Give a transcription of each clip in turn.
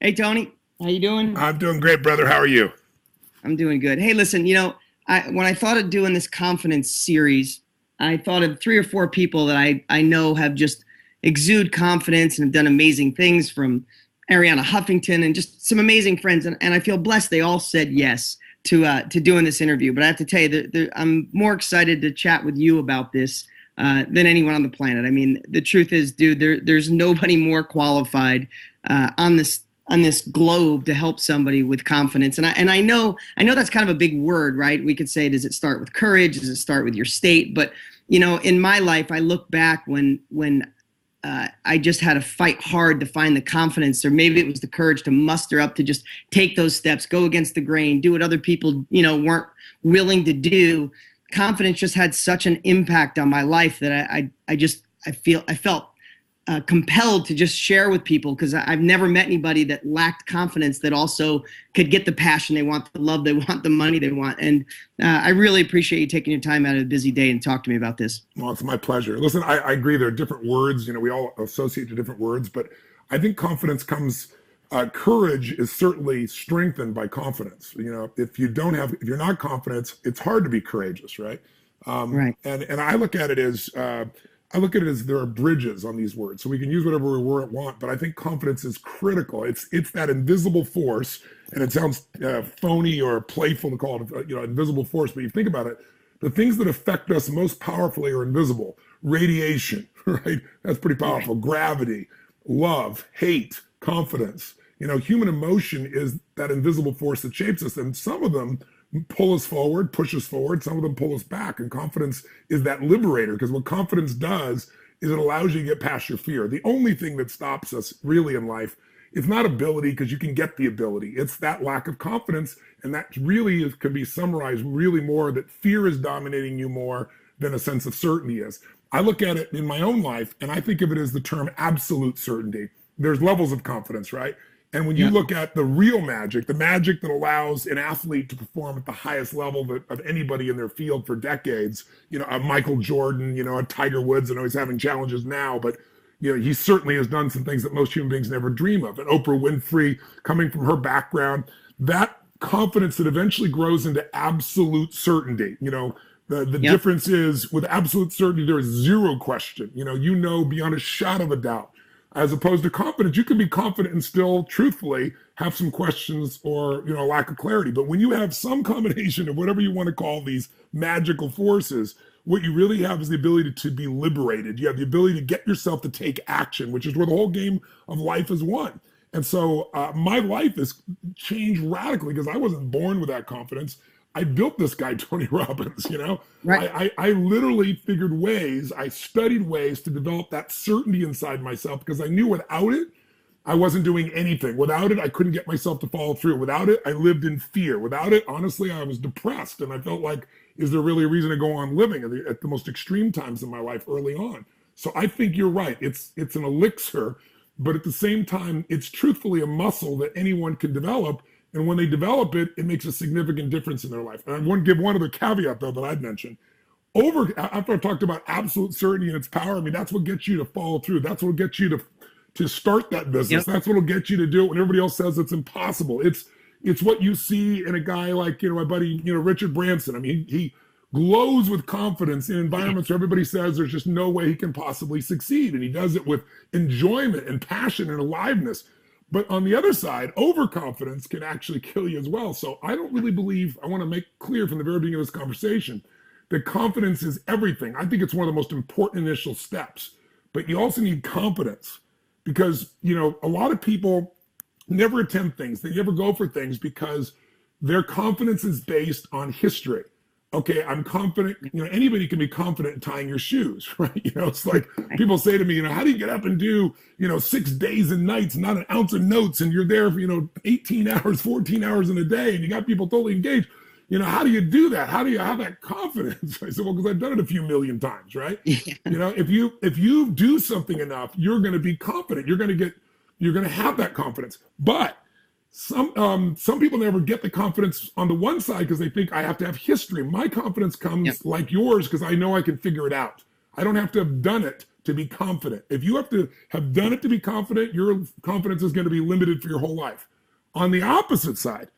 Hey, Tony, how you doing? I'm doing great, brother. How are you? I'm doing good. Hey, listen, when I thought of doing this confidence series, I thought of three or four people that I know have just exude confidence and have done amazing things, from Ariana Huffington and just some amazing friends. And I feel blessed they all said yes to doing this interview. But I have to tell you that I'm more excited to chat with you about this than anyone on the planet. I mean, the truth is, dude, there's nobody more qualified on this globe to help somebody with confidence. And I know that's kind of a big word, right? We could say, does it start with courage? Does it start with your state? But in my life, I look back when I just had to fight hard to find the confidence, or maybe it was the courage to muster up to just take those steps, go against the grain, do what other people weren't willing to do. Confidence just had such an impact on my life that I felt compelled to just share with people, because I've never met anybody that lacked confidence that also could get the passion they want, the love they want, the money they want. And I really appreciate you taking your time out of a busy day and talk to me about this. Well, it's my pleasure. Listen, I agree. There are different words. We all associate to different words, but I think confidence comes. Courage is certainly strengthened by confidence. If you're not confident, it's hard to be courageous, right? Right. And I look at it as. I look at it as there are bridges on these words, so we can use whatever word we want. But I think confidence is critical. It's that invisible force, and it sounds phony or playful to call it, invisible force. But you think about it, the things that affect us most powerfully are invisible. Radiation, right? That's pretty powerful. Gravity, love, hate, confidence. Human emotion is that invisible force that shapes us, and some of them pull us forward, push us forward. Some of them pull us back. And confidence is that liberator, because what confidence does is it allows you to get past your fear. The only thing that stops us really in life is not ability, because you can get the ability. It's that lack of confidence. And that really can be summarized really more that fear is dominating you more than a sense of certainty is. I look at it in my own life, and I think of it as the term absolute certainty. There's levels of confidence, right? And when you look at the real magic, the magic that allows an athlete to perform at the highest level of anybody in their field for decades, a Michael Jordan, a Tiger Woods, I know he's having challenges now, but he certainly has done some things that most human beings never dream of. And Oprah Winfrey, coming from her background, that confidence that eventually grows into absolute certainty. The difference is, with absolute certainty, there is zero question. Beyond a shadow of a doubt. As opposed to confidence, you can be confident and still truthfully have some questions or, lack of clarity. But when you have some combination of whatever you want to call these magical forces, what you really have is the ability to be liberated. You have the ability to get yourself to take action, which is where the whole game of life is won. And so my life has changed radically, because I wasn't born with that confidence. I built this guy, Tony Robbins, Right. I literally figured ways, I studied ways to develop that certainty inside myself, because I knew without it, I wasn't doing anything. Without it, I couldn't get myself to follow through. Without it, I lived in fear. Without it, honestly, I was depressed. And I felt like, is there really a reason to go on living at the most extreme times in my life early on? So I think you're right. It's an elixir, but at the same time, it's truthfully a muscle that anyone can develop. And when they develop it, it makes a significant difference in their life. And I want to give one other caveat, though, that I'd mentioned. After I talked about absolute certainty and its power, I mean, that's what gets you to follow through. That's what gets you to start that business. That's what will get you to do it when everybody else says it's impossible. It's what you see in a guy like, my buddy, Richard Branson. I mean, he glows with confidence in environments where everybody says there's just no way he can possibly succeed. And he does it with enjoyment and passion and aliveness. But on the other side, overconfidence can actually kill you as well. So I don't really believe, I want to make clear from the very beginning of this conversation, that confidence is everything. I think it's one of the most important initial steps. But you also need confidence, because, a lot of people never attempt things. They never go for things because their confidence is based on history. Okay, I'm confident. Anybody can be confident in tying your shoes, right? It's like people say to me, how do you get up and do, 6 days and nights, not an ounce of notes, and you're there for, 18 hours, 14 hours in a day, and you got people totally engaged. How do you do that? How do you have that confidence? I said, well, because I've done it a few million times, right? Yeah. If you do something enough, you're going to be confident. You're going to have that confidence. But some people never get the confidence on the one side because they think I have to have history. My confidence comes like yours because I know I can figure it out. I don't have to have done it to be confident. If you have to have done it to be confident, your confidence is going to be limited for your whole life. On the opposite side,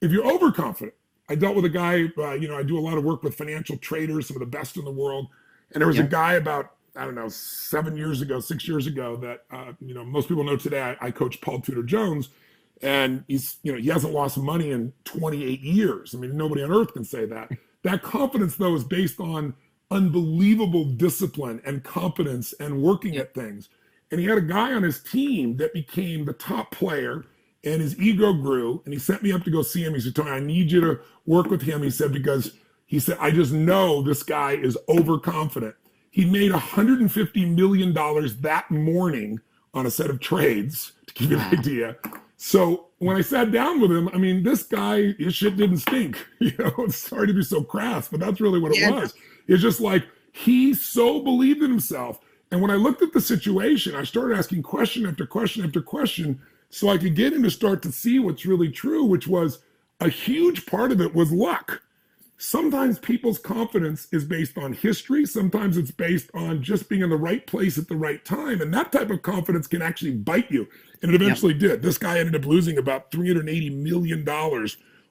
if you're overconfident, I dealt with a guy, I do a lot of work with financial traders, some of the best in the world. And there was a guy about, I don't know, 6 years ago that, most people know today, I coach Paul Tudor Jones, and he hasn't lost money in 28 years. I mean, nobody on earth can say that. That confidence, though, is based on unbelievable discipline and competence and working at things. And he had a guy on his team that became the top player, and his ego grew, and he sent me up to go see him. He said, Tony, I need you to work with him. He said, because he said, I just know this guy is overconfident. He made $150 million that morning on a set of trades, to give you an idea. So when I sat down with him, I mean, this guy, his shit didn't stink. It's sorry to be so crass, but that's really what it was. It's just like, he so believed in himself. And when I looked at the situation, I started asking question after question after question, so I could get him to start to see what's really true, which was a huge part of it was luck. Sometimes people's confidence is based on history. Sometimes it's based on just being in the right place at the right time. And that type of confidence can actually bite you. And it eventually did. This guy ended up losing about $380 million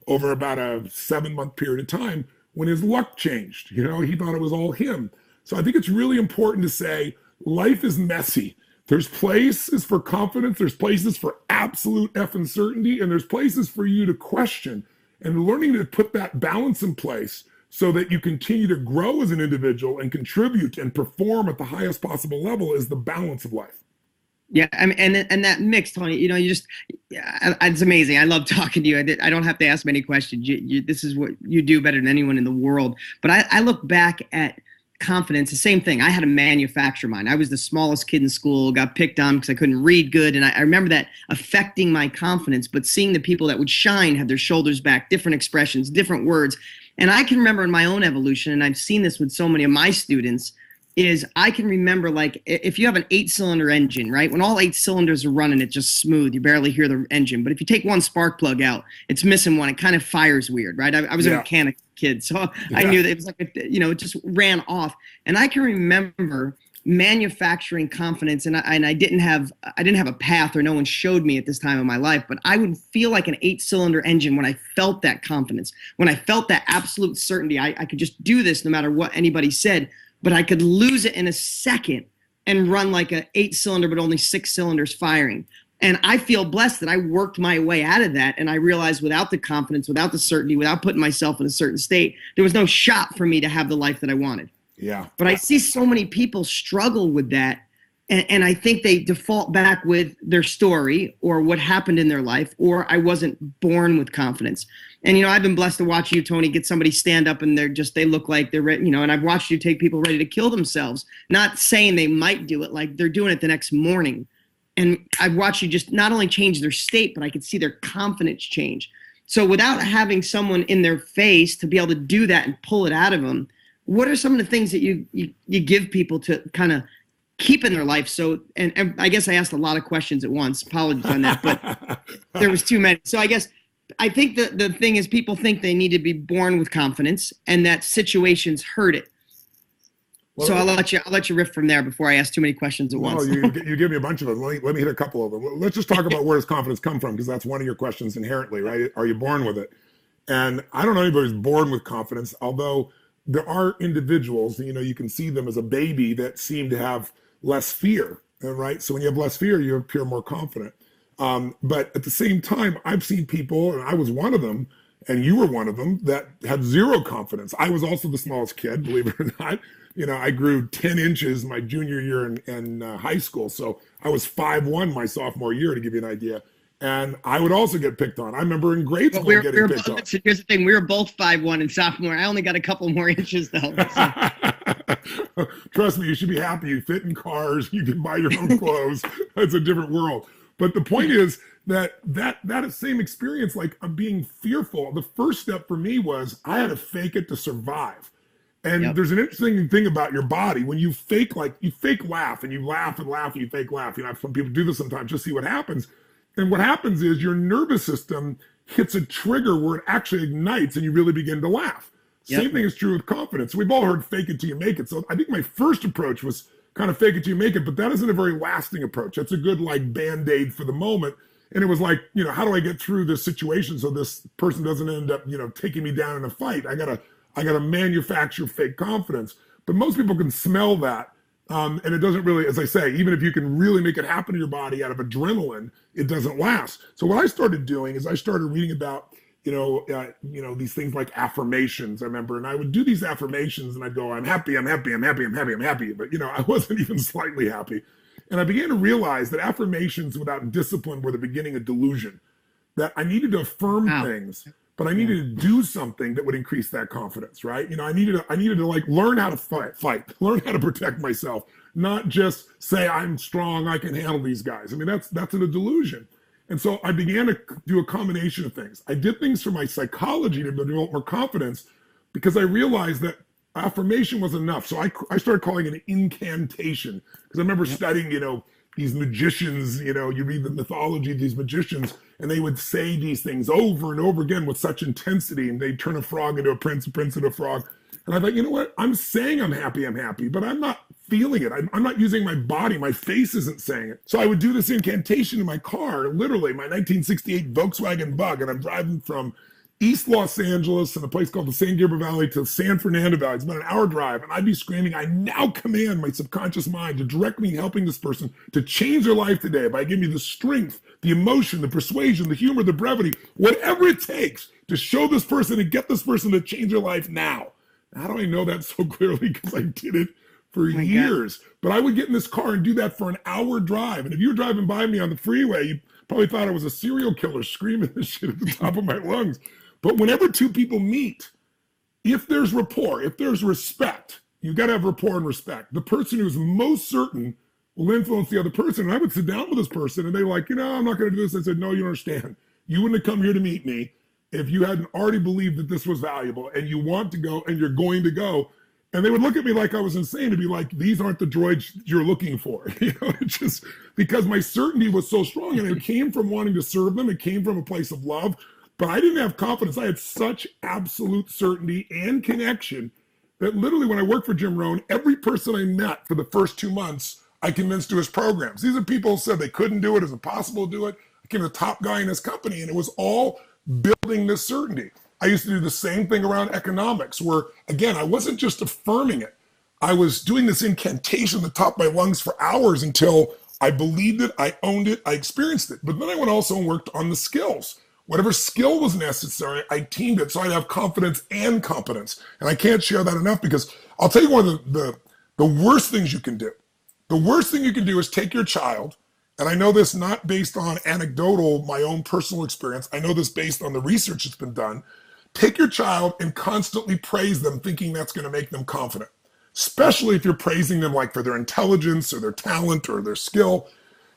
over about a 7-month period of time when his luck changed. He thought it was all him. So I think it's really important to say life is messy. There's places for confidence, there's places for absolute effing certainty, and there's places for you to question. And learning to put that balance in place so that you continue to grow as an individual and contribute and perform at the highest possible level is the balance of life. Yeah, I mean, and that mix, Tony, it's amazing. I love talking to you. I don't have to ask many questions. This is what you do better than anyone in the world. But I look back at confidence, the same thing. I had to manufacture mine. I was the smallest kid in school, got picked on because I couldn't read good. And I remember that affecting my confidence, but seeing the people that would shine had their shoulders back, different expressions, different words. And I can remember in my own evolution, and I've seen this with so many of my students, is I can remember, like, if you have an 8-cylinder engine, right? When all 8 cylinders are running, it's just smooth. You barely hear the engine. But if you take one spark plug out, it's missing one. It kind of fires weird, right? I was a mechanic kid, so I knew that it was like, it just ran off. And I can remember manufacturing confidence, and I didn't have a path, or no one showed me at this time of my life, but I would feel like an 8-cylinder engine when I felt that confidence, when I felt that absolute certainty. I could just do this no matter what anybody said. But I could lose it in a second and run like an 8-cylinder, but only 6 cylinders firing. And I feel blessed that I worked my way out of that. And I realized without the confidence, without the certainty, without putting myself in a certain state, there was no shot for me to have the life that I wanted. Yeah. But I see so many people struggle with that. And I think they default back with their story or what happened in their life, or I wasn't born with confidence. And, I've been blessed to watch you, Tony, get somebody stand up and they look like they're ready, and I've watched you take people ready to kill themselves, not saying they might do it, like they're doing it the next morning. And I've watched you just not only change their state, but I could see their confidence change. So without having someone in their face to be able to do that and pull it out of them, what are some of the things that you give people to kind of keep in their life? So, and I guess I asked a lot of questions at once. Apologies on that, but there was too many. So I think the thing is, people think they need to be born with confidence, and that situations hurt it. Well, so I'll let you riff from there before I ask too many questions at once. You give me a bunch of them. Let me hit a couple of them. Let's just talk about where does confidence come from, because that's one of your questions inherently, right? Are you born with it? And I don't know anybody who's born with confidence, although there are individuals, you can see them as a baby that seem to have less fear, right? So when you have less fear, you appear more confident. But at the same time, I've seen people, and I was one of them, and you were one of them, that had zero confidence. I was also the smallest kid, believe it or not. I grew 10 inches my junior year in high school. So I was 5'1" my sophomore year, to give you an idea. And I would also get picked on. I remember in grade school getting picked on. Here's the thing. We were both 5'1" in sophomore. I only got a couple more inches, though. So. Trust me, you should be happy. You fit in cars. You can buy your own clothes. It's a different world. But the point is that same experience, like of being fearful, the first step for me was I had to fake it to survive. And there's an interesting thing about your body. When you fake laugh, and you laugh and laugh and you fake laugh. Some people do this sometimes, just see what happens. And what happens is your nervous system hits a trigger where it actually ignites and you really begin to laugh. Same thing is true with confidence. We've all heard fake it till you make it. So I think my first approach was kind of fake it till you make it, but that isn't a very lasting approach. That's a good like band-aid for the moment. And it was like, you know, how do I get through this situation so this person doesn't end up, you know, taking me down in a fight? I gotta manufacture fake confidence. But most people can smell that. And it doesn't really, as I say, even if you can really make it happen in your body out of adrenaline, it doesn't last. So what I started doing is I started reading about, these things like affirmations. I remember, and I would do these affirmations, and I'd go, "I'm happy, I'm happy, I'm happy, I'm happy, I'm happy." But I wasn't even slightly happy. And I began to realize that affirmations without discipline were the beginning of delusion. That I needed to affirm things, but I needed to do something that would increase that confidence, right? I needed to like learn how to fight, learn how to protect myself, not just say I'm strong, I can handle these guys. I mean, that's a delusion. And so I began to do a combination of things. I did things for my psychology to develop more confidence because I realized that affirmation was enough. So I started calling it an incantation because I remember studying, these magicians, you read the mythology of these magicians, and they would say these things over and over again with such intensity, and they'd turn a frog into a prince into a frog. And I thought, you know what? I'm saying I'm happy, but I'm not feeling it. I'm not using my body. My face isn't saying it. So I would do this incantation in my car, literally my 1968 Volkswagen Bug, and I'm driving from East Los Angeles in a place called the San Gabriel Valley to San Fernando Valley. It's about an hour drive, and I'd be screaming, I now command my subconscious mind to direct me helping this person to change their life today by giving me the strength, the emotion, the persuasion, the humor, the brevity, whatever it takes to show this person and get this person to change their life now. How do I know that so clearly? Because I did it for years. God. But I would get in this car and do that for an hour drive. And if you were driving by me on the freeway, you probably thought I was a serial killer screaming this shit at the top of my lungs. But whenever two people meet, if there's rapport, if there's respect, you've got to have rapport and respect. The person who's most certain will influence the other person. And I would sit down with this person and they're like, I'm not going to do this. I said, no, you don't understand. You wouldn't have come here to meet me if you hadn't already believed that this was valuable and you want to go and you're going to go. And they would look at me like I was insane to be like, these aren't the droids you're looking for. It's just because my certainty was so strong, and it came from wanting to serve them. It came from a place of love, but I didn't have confidence. I had such absolute certainty and connection that literally when I worked for Jim Rohn, every person I met for the first 2 months, I convinced to his programs. These are people who said they couldn't do it. It's impossible to do it. I became the top guy in his company, and it was all building this certainty. I used to do the same thing around economics where, again, I wasn't just affirming it. I was doing this incantation at the top of my lungs for hours until I believed it, I owned it, I experienced it. But then I went also and worked on the skills. Whatever skill was necessary, I teamed it so I'd have confidence and competence. And I can't share that enough because I'll tell you one of the worst things you can do. The worst thing you can do is take your child, and I know this not based on anecdotal, my own personal experience. I know this based on the research that's been done. Take your child and constantly praise them, thinking that's going to make them confident, especially if you're praising them like for their intelligence or their talent or their skill.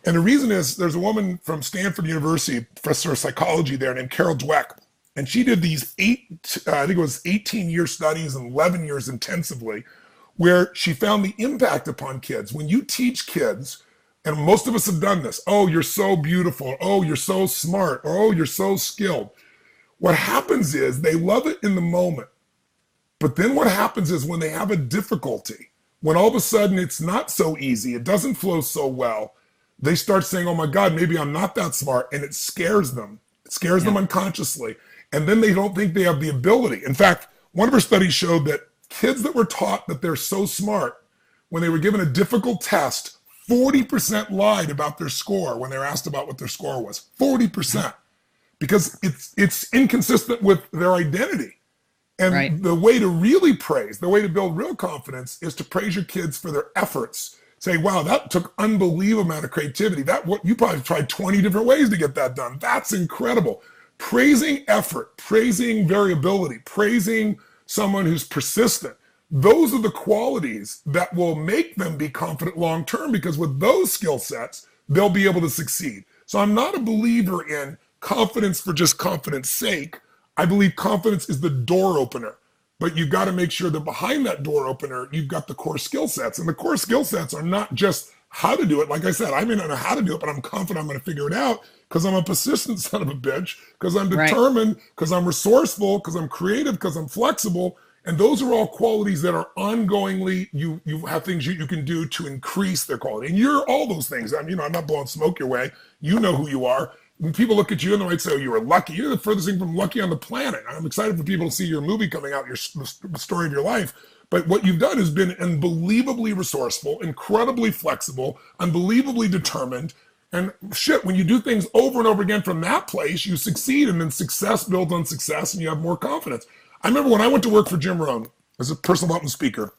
And the reason is there's a woman from Stanford University, professor of psychology there named Carol Dweck. And she did these 18-year studies and 11 years intensively, where she found the impact upon kids. When you teach kids, and most of us have done this, oh, you're so beautiful, oh, you're so smart, oh, you're so skilled. What happens is they love it in the moment. But then what happens is when they have a difficulty, when all of a sudden it's not so easy, it doesn't flow so well, they start saying, oh my God, maybe I'm not that smart. And it scares them. It scares them unconsciously. And then they don't think they have the ability. In fact, one of her studies showed that kids that were taught that they're so smart, when they were given a difficult test, 40% lied about their score when they were asked about what their score was. 40%. Because it's inconsistent with their identity. And the way to really praise, the way to build real confidence is to praise your kids for their efforts. Say, wow, that took unbelievable amount of creativity. You probably tried 20 different ways to get that done. That's incredible. Praising effort, praising variability, praising someone who's persistent. Those are the qualities that will make them be confident long-term, because with those skill sets, they'll be able to succeed. So I'm not a believer in confidence for just confidence sake. I believe confidence is the door opener, but you've got to make sure that behind that door opener, you've got the core skill sets. And the core skill sets are not just how to do it. Like I said, I may not know how to do it, but I'm confident I'm going to figure it out because I'm a persistent son of a bitch, because I'm determined, because I'm resourceful, because I'm creative, because I'm flexible. And those are all qualities that are ongoingly, you have things you can do to increase their quality. And you're all those things. I'm not blowing smoke your way. You know who you are. When people look at you and they might say, oh, you were lucky. You're the furthest thing from lucky on the planet. I'm excited for people to see your movie coming out, the story of your life. But what you've done has been unbelievably resourceful, incredibly flexible, unbelievably determined. And shit, when you do things over and over again from that place, you succeed, and then success builds on success, and you have more confidence. I remember when I went to work for Jim Rohn as a personal development speaker,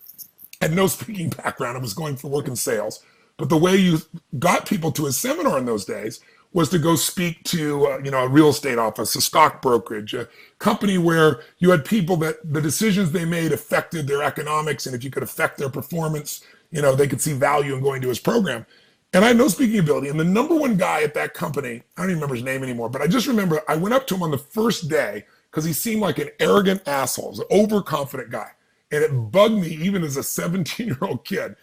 I had no speaking background. I was going for work in sales. But the way you got people to a seminar in those days was to go speak to a real estate office, a stock brokerage, a company where you had people that the decisions they made affected their economics, and if you could affect their performance, they could see value in going to his program. And I had no speaking ability. And the number one guy at that company, I don't even remember his name anymore, but I just remember I went up to him on the first day because he seemed like an arrogant asshole, an overconfident guy. And it bugged me even as a 17-year-old kid.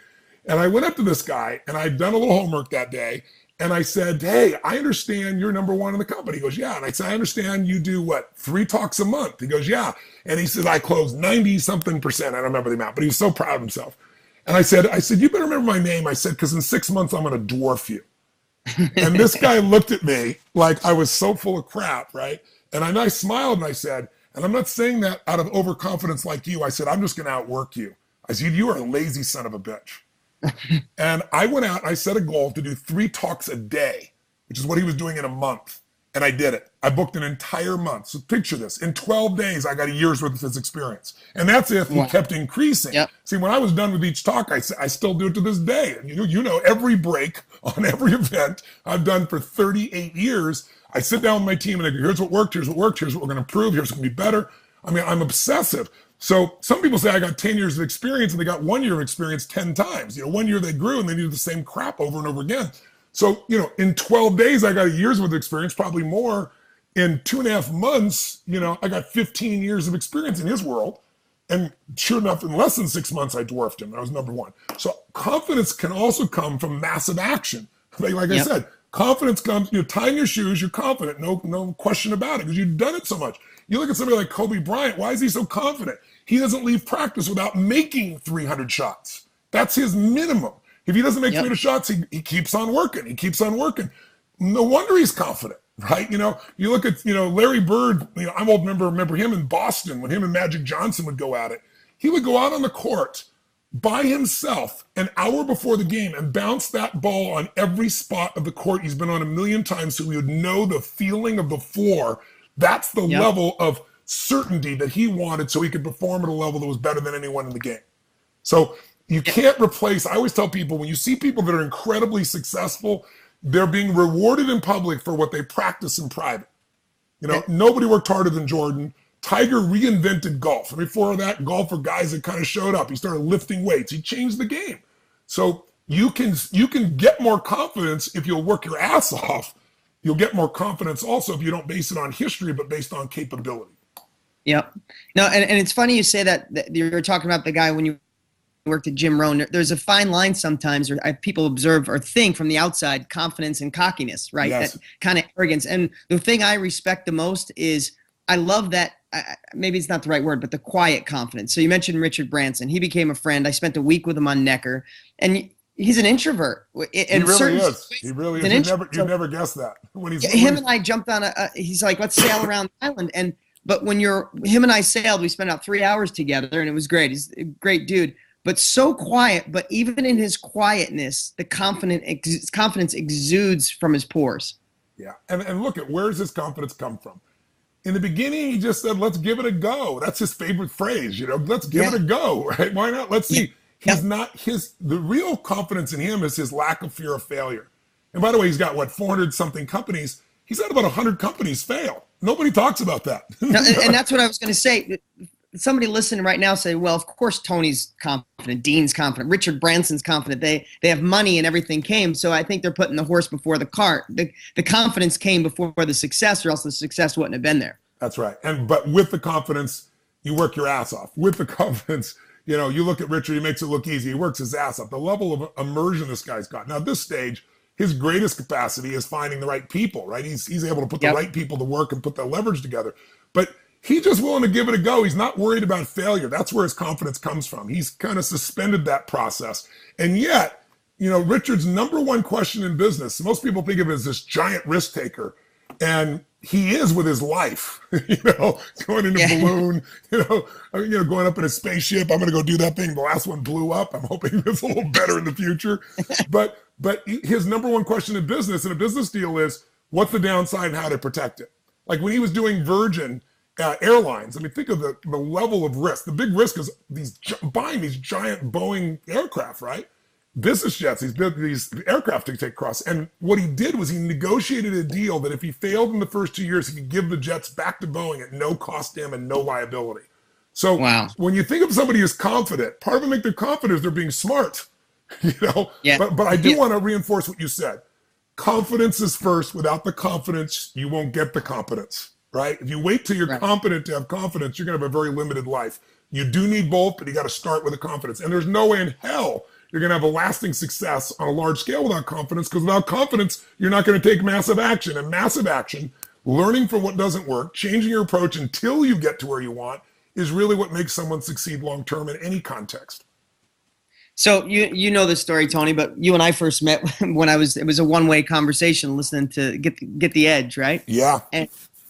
And I went up to this guy, and I'd done a little homework that day. And I said, hey, I understand you're number one in the company. He goes, yeah. And I said, I understand you do what, 3 talks a month? He goes, yeah. And he said, I closed 90-something%. I don't remember the amount, but he was so proud of himself. And I said, you better remember my name. I said, because in 6 months, I'm going to dwarf you. And this guy looked at me like I was so full of crap, right? And I smiled and I said, and I'm not saying that out of overconfidence like you. I said, I'm just going to outwork you. I said, you are a lazy son of a bitch. And I went out and I set a goal to do 3 talks a day, which is what he was doing in a month. And I did it. I booked an entire month. So picture this. In 12 days, I got a year's worth of his experience. And that's if he kept increasing. Yep. See, when I was done with each talk, I still do it to this day. And you know, every break on every event I've done for 38 years, I sit down with my team and I go, here's what worked, here's what worked, here's what we're going to improve, here's what's going to be better. I mean, I'm obsessive. So some people say I got 10 years of experience and they got 1 year of experience 10 times. 1 year they grew and they did the same crap over and over again. So, in 12 days, I got a year's worth of experience, probably more. In 2.5 months, I got 15 years of experience in his world. And sure enough, in less than 6 months, I dwarfed him. I was number one. So confidence can also come from massive action. Like I said, confidence comes, tying your shoes, you're confident, no question about it, because you've done it so much. You look at somebody like Kobe Bryant, why is he so confident? He doesn't leave practice without making 300 shots. That's his minimum. If he doesn't make 300 shots, he keeps on working. He keeps on working. No wonder he's confident, right? You look at, Larry Bird, I'm old, remember him in Boston when him and Magic Johnson would go at it. He would go out on the court by himself an hour before the game and bounce that ball on every spot of the court he's been on a million times so he would know the feeling of the floor. That's the level of certainty that he wanted so he could perform at a level that was better than anyone in the game. So you can't replace, I always tell people, when you see people that are incredibly successful, they're being rewarded in public for what they practice in private. Nobody worked harder than Jordan. Tiger reinvented golf. And before that, golf were guys that kind of showed up. He started lifting weights. He changed the game. So you can get more confidence if you'll work your ass off. You'll get more confidence also if you don't base it on history, but based on capability. Yep. No, and it's funny you say that you were talking about the guy when you worked at Jim Rohn. There's a fine line sometimes where people observe or think from the outside confidence and cockiness, right? Yes. That kind of arrogance. And the thing I respect the most is I love that, maybe it's not the right word, but the quiet confidence. So you mentioned Richard Branson. He became a friend. I spent a week with him on Necker. And he's an introvert. He really is. He really is. You'd never guess that. Him and I jumped on he's like, let's sail around the island. But when him and I sailed, we spent about 3 hours together and it was great. He's a great dude. But so quiet, but even in his quietness, the confidence exudes from his pores. Yeah, and look at where's his confidence come from? In the beginning, he just said, let's give it a go. That's his favorite phrase, let's give it a go, right? Why not? Let's see. He's not the real confidence in him is his lack of fear of failure. And by the way, he's got 400 something companies. He's had about 100 companies fail. Nobody talks about that. and that's what I was going to say. Somebody listening right now say, well, of course, Tony's confident, Dean's confident, Richard Branson's confident. They have money and everything came. So I think they're putting the horse before the cart. The confidence came before the success, or else the success wouldn't have been there. That's right. But with the confidence, you work your ass off. With the confidence, you look at Richard, he makes it look easy. He works his ass off. The level of immersion this guy's got. Now, at this stage, his greatest capacity is finding the right people, right? He's able to put the right people to work and put the leverage together. But He's just willing to give it a go. He's not worried about failure. That's where his confidence comes from. He's kind of suspended that process. And yet, Richard's number one question in business, most people think of him as this giant risk taker. And he is with his life, going in a balloon, going up in a spaceship. I'm going to go do that thing. The last one blew up. I'm hoping it's a little better in the future. But his number one question in business, and a business deal, is what's the downside and how to protect it? Like when he was doing Virgin Airlines, I mean, think of the level of risk. The big risk is buying these giant Boeing aircraft, right? Business jets, these aircraft to take across. And what he did was he negotiated a deal that if he failed in the first 2 years, he could give the jets back to Boeing at no cost to him and no liability. So when you think of somebody who's confident, part of what makes them confident is they're being smart, Yeah. But I do want to reinforce what you said. Confidence is first. Without the confidence, you won't get the competence, right? If you wait till you're competent to have confidence, you're going to have a very limited life. You do need both, but you got to start with the confidence. And there's no way in hell you're going to have a lasting success on a large scale without confidence, because without confidence, you're not going to take massive action. And massive action, learning from what doesn't work, changing your approach until you get to where you want, is really what makes someone succeed long-term in any context. So you know this story, Tony, but you and I first met when it was a one-way conversation listening to Get the Edge, right? Yeah. And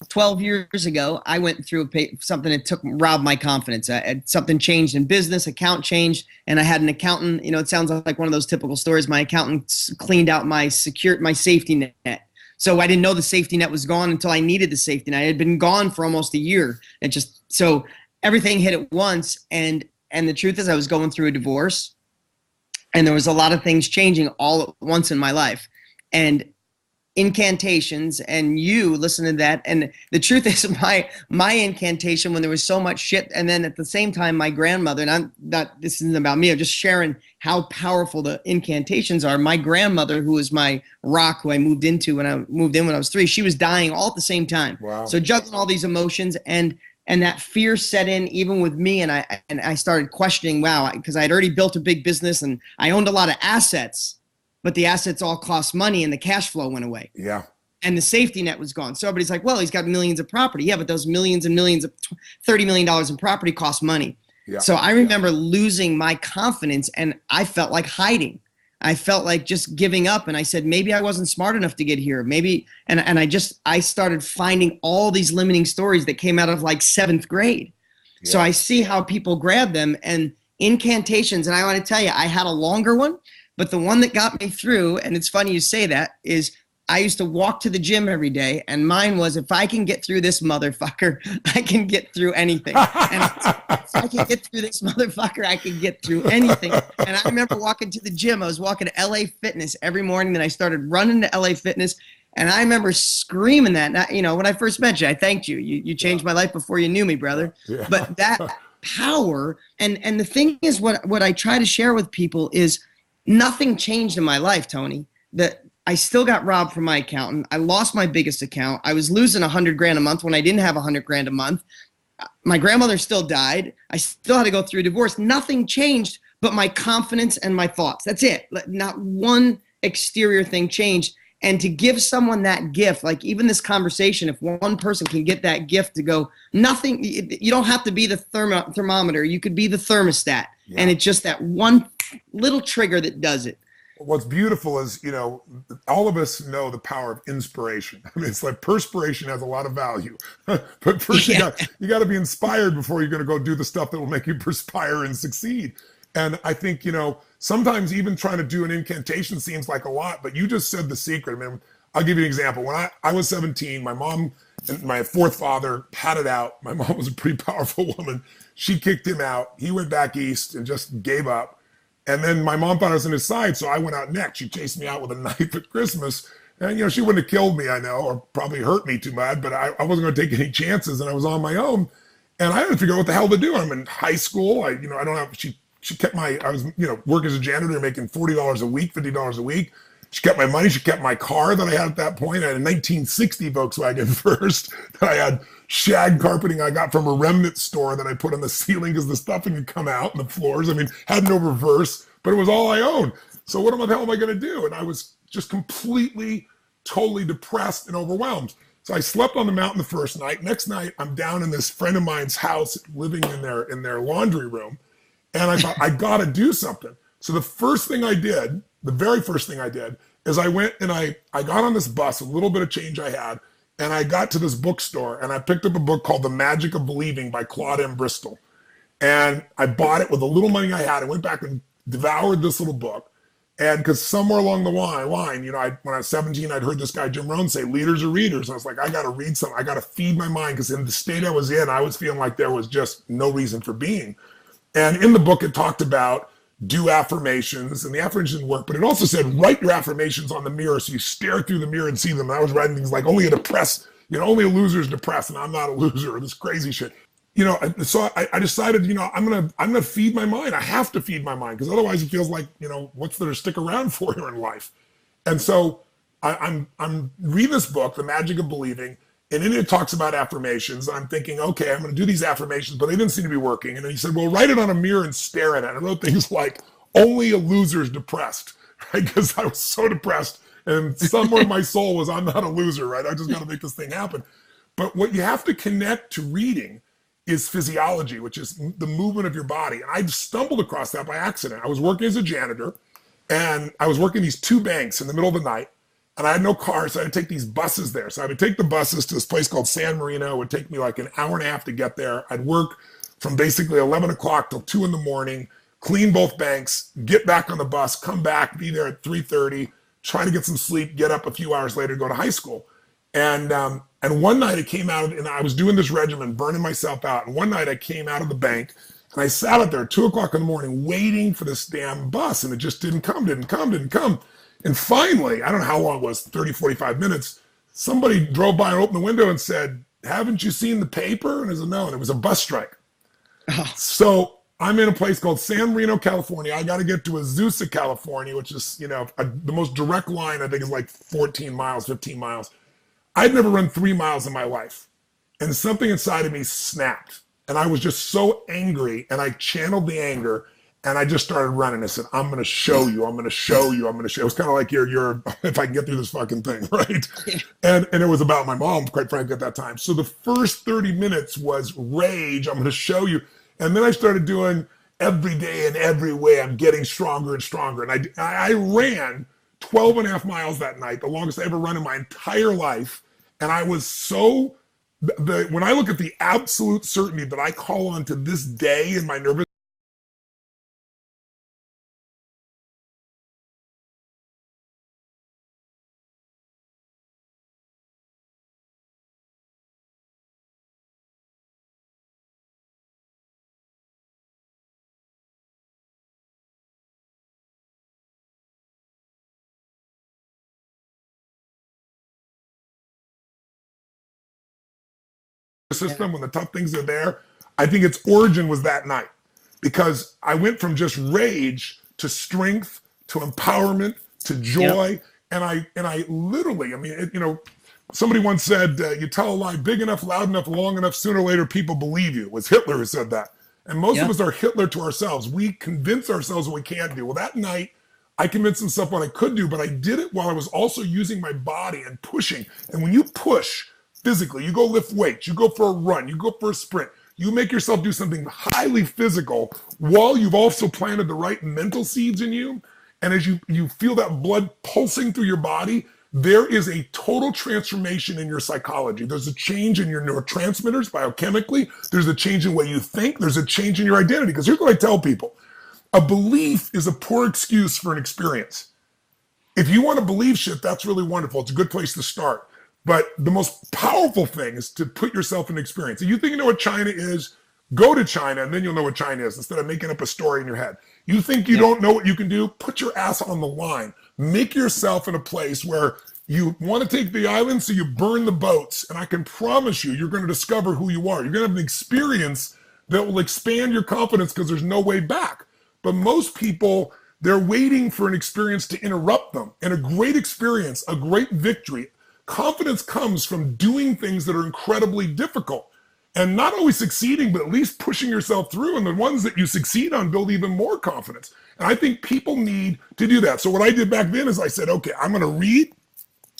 12 years ago, I went through something that robbed my confidence. Something changed in business, account changed, and I had an accountant. It sounds like one of those typical stories. My accountant cleaned out my safety net. So I didn't know the safety net was gone until I needed the safety net. It had been gone for almost a year. So everything hit at once. And the truth is I was going through a divorce, and there was a lot of things changing all at once in my life. And incantations, and you listen to that, and the truth is my incantation when there was so much shit, and then at the same time my grandmother, and this isn't about me, I'm just sharing how powerful the incantations are. My grandmother, who was my rock, who I moved in when I was 3, she was dying all at the same time. Wow. So juggling all these emotions, and that fear set in even with me, and I started questioning, because I had already built a big business and I owned a lot of assets, but the assets all cost money and the cash flow went away. Yeah. And the safety net was gone. So everybody's like, well, he's got millions of property. Yeah, but those millions and millions of $30 million in property cost money. Yeah. So I remember losing my confidence, and I felt like hiding. I felt like just giving up. And I said, maybe I wasn't smart enough to get here. Maybe. And I started finding all these limiting stories that came out of like 7th grade. Yeah. So I see how people grab them, and incantations. And I want to tell you, I had a longer one. But the one that got me through, and it's funny you say that, is I used to walk to the gym every day, and mine was, if I can get through this motherfucker, I can get through anything. And if I can get through this motherfucker, I can get through anything. And I remember walking to the gym. I was walking to LA Fitness every morning. Then I started running to LA Fitness. And I remember screaming that. When I first met you, I thanked you. You changed my life before you knew me, brother. Yeah. But that power, and the thing is, what I try to share with people is, nothing changed in my life, Tony. That I still got robbed from my accountant. I lost my biggest account. I was losing $100,000 a month when I didn't have $100,000 a month. My grandmother still died. I still had to go through a divorce. Nothing changed but my confidence and my thoughts. That's it. Not one exterior thing changed. And to give someone that gift, like even this conversation, if one person can get that gift to go, nothing, you don't have to be the thermometer. You could be the thermostat. Yeah. And it's just that one little trigger that does it. What's beautiful is, all of us know the power of inspiration. I mean, it's like perspiration has a lot of value, but first you got to be inspired before you're going to go do the stuff that will make you perspire and succeed. And I think, sometimes even trying to do an incantation seems like a lot, but you just said the secret. I mean, I'll give you an example. When I was 17, my mom and my 4th father had it out. My mom was a pretty powerful woman. She kicked him out. He went back east and just gave up. And then my mom thought I was on his side, so I went out next. She chased me out with a knife at Christmas. And, she wouldn't have killed me, I know, or probably hurt me too bad, but I wasn't going to take any chances, and I was on my own. And I had to figure out what the hell to do. I'm in high school. I don't have, she kept I was, working as a janitor, making $40 a week, $50 a week. She kept my money. She kept my car that I had at that point. I had a 1960 Volkswagen first that I had shag carpeting I got from a remnant store that I put on the ceiling because the stuffing had come out and the floors. I mean, had no reverse, but it was all I owned. So what the hell am I going to do? And I was just completely, totally depressed and overwhelmed. So I slept on the mountain the first night. Next night, I'm down in this friend of mine's house, living in their laundry room. And I thought, I got to do something. So the first thing I did, the very first thing I did, is I went and I got on this bus, a little bit of change I had, and I got to this bookstore and I picked up a book called The Magic of Believing by Claude M. Bristol. And I bought it with the little money I had. I went back and devoured this little book. And because somewhere along the line, you know, when I was 17, I'd heard this guy, Jim Rohn, say, leaders are readers. I was like, I got to read something. I got to feed my mind, because in the state I was in, I was feeling like there was just no reason for being. And in the book, it talked about do affirmations, and the affirmations work, but it also said write your affirmations on the mirror so you stare through the mirror and see them. And I was writing things like only a loser is depressed, and I'm not a loser, or this crazy shit. You know, so I decided, you know, I'm gonna feed my mind. I have to feed my mind, because otherwise it feels like, you know, what's there to stick around for here in life? And so I'm reading this book, The Magic of Believing, and in it talks about affirmations. I'm thinking, okay, I'm going to do these affirmations, but they didn't seem to be working. And then he said, well, write it on a mirror and stare at it. And I wrote things like, only a loser is depressed, right? Because I was so depressed, and somewhere in my soul was, I'm not a loser, right? I just got to make this thing happen. But what you have to connect to reading is physiology, which is the movement of your body. And I stumbled across that by accident. I was working as a janitor, and I was working these two banks in the middle of the night. And I had no car, so I had to take these buses there. So I would take the buses to this place called San Marino. It would take me like an hour and a half to get there. I'd work from basically 11 o'clock till 2 in the morning, clean both banks, get back on the bus, come back, be there at 3:30, try to get some sleep, get up a few hours later, go to high school. And one night I came out, and I was doing this regimen, burning myself out. And one night I came out of the bank, and I sat out there at 2 o'clock in the morning waiting for this damn bus, and it just didn't come. And finally, I don't know how long it was, 30, 45 minutes, somebody drove by and opened the window and said, haven't you seen the paper? And I said, no, and it was a bus strike. Oh. So I'm in a place called San Marino, California. I got to get to Azusa, California, which is, you know, the most direct line, I think, is like 14 miles, 15 miles. I'd never run 3 miles in my life. And something inside of me snapped. And I was just so angry, and I channeled the anger. And I just started running. I said, I'm going to show you. I'm going to show you. I'm going to show you. It was kind of like, you're, if I can get through this fucking thing, right? And it was about my mom, quite frankly, at that time. So the first 30 minutes was rage. I'm going to show you. And then I started doing every day and every way. I'm getting stronger and stronger. And I ran 12 and a half miles that night, the longest I ever run in my entire life. And I was so, when I look at the absolute certainty that I call on to this day in my nervous system, when the tough things are there, I think its origin was that night, because I went from just rage to strength to empowerment to joy. Yep. And I literally, I mean, you know, somebody once said, you tell a lie big enough, loud enough, long enough, sooner or later people believe you. It was Hitler who said that. And most of us are Hitler to ourselves. We convince ourselves what we can't do. Well, that night I convinced myself what I could do, but I did it while I was also using my body and pushing. And when you push physically, you go lift weights, you go for a run, you go for a sprint, you make yourself do something highly physical while you've also planted the right mental seeds in you. And as you feel that blood pulsing through your body, there is a total transformation in your psychology. There's a change in your neurotransmitters biochemically. There's a change in the way you think. There's a change in your identity. Because here's what I tell people. A belief is a poor excuse for an experience. If you want to believe shit, that's really wonderful. It's a good place to start. But the most powerful thing is to put yourself in experience. If you think you know what China is, go to China, and then you'll know what China is, instead of making up a story in your head. You think you don't know what you can do? Put your ass on the line. Make yourself in a place where you want to take the island, so you burn the boats. And I can promise you, you're going to discover who you are. You're going to have an experience that will expand your confidence, because there's no way back. But most people, they're waiting for an experience to interrupt them. And a great experience, a great victory, confidence comes from doing things that are incredibly difficult and not always succeeding, but at least pushing yourself through. And the ones that you succeed on build even more confidence. And I think people need to do that. So what I did back then is I said, okay, I'm going to read.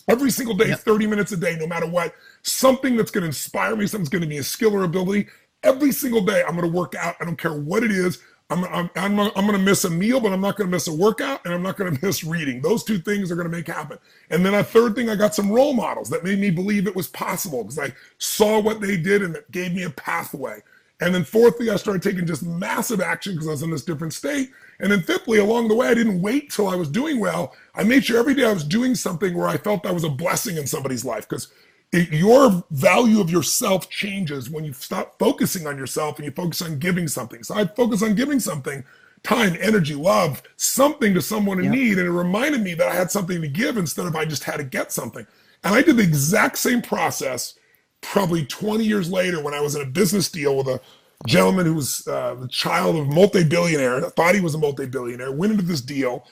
Every single day, Yep. 30 minutes a day, no matter what, something that's going to inspire me, something's going to be a skill or ability. Every single day, I'm going to work out. I don't care what it is. I'm going to miss a meal, but I'm not going to miss a workout, and I'm not going to miss reading. Those two things are going to make happen. And then a third thing, I got some role models that made me believe it was possible because I saw what they did and it gave me a pathway. And then fourthly, I started taking just massive action because I was in this different state. And then fifthly, along the way, I didn't wait till I was doing well. I made sure every day I was doing something where I felt I was a blessing in somebody's life, because your value of yourself changes when you stop focusing on yourself and you focus on giving something. So I focus on giving something, time, energy, love, something to someone in Yep. need. And it reminded me that I had something to give instead of I just had to get something. And I did the exact same process probably 20 years later when I was in a business deal with a gentleman who was the child of a multi-billionaire, thought he was a multi-billionaire, went into this deal.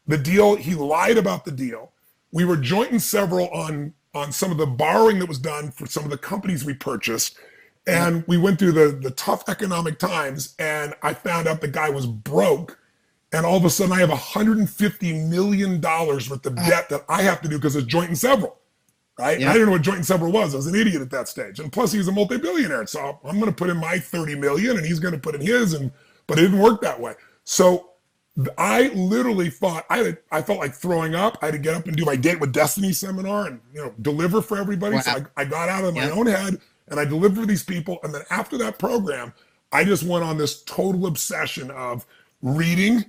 The deal, he lied about the deal. We were joint and several on some of the borrowing that was done for some of the companies we purchased. And we went through the tough economic times, and I found out the guy was broke. And all of a sudden, I have $150 million worth of debt that I have to do because it's joint and several. Right? I Yep. didn't know what joint and several was. I was an idiot at that stage. And plus, he was a multi-billionaire. So I'm going to put in my 30 million and he's going to put in his. But it didn't work that way. So I literally thought I felt like throwing up. I had to get up and do my Date with Destiny seminar and deliver for everybody. Wow. So I got out of my Yep. own head and I delivered for these people. And then after that program, I just went on this total obsession of reading,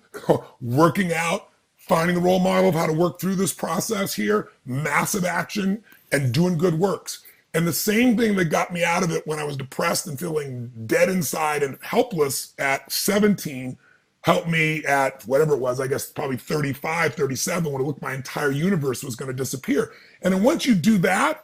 working out, finding the role model of how to work through this process here, massive action, and doing good works. And the same thing that got me out of it when I was depressed and feeling dead inside and helpless at 17 helped me at whatever it was, I guess probably 35, 37, when it looked my entire universe was going to disappear. And then once you do that,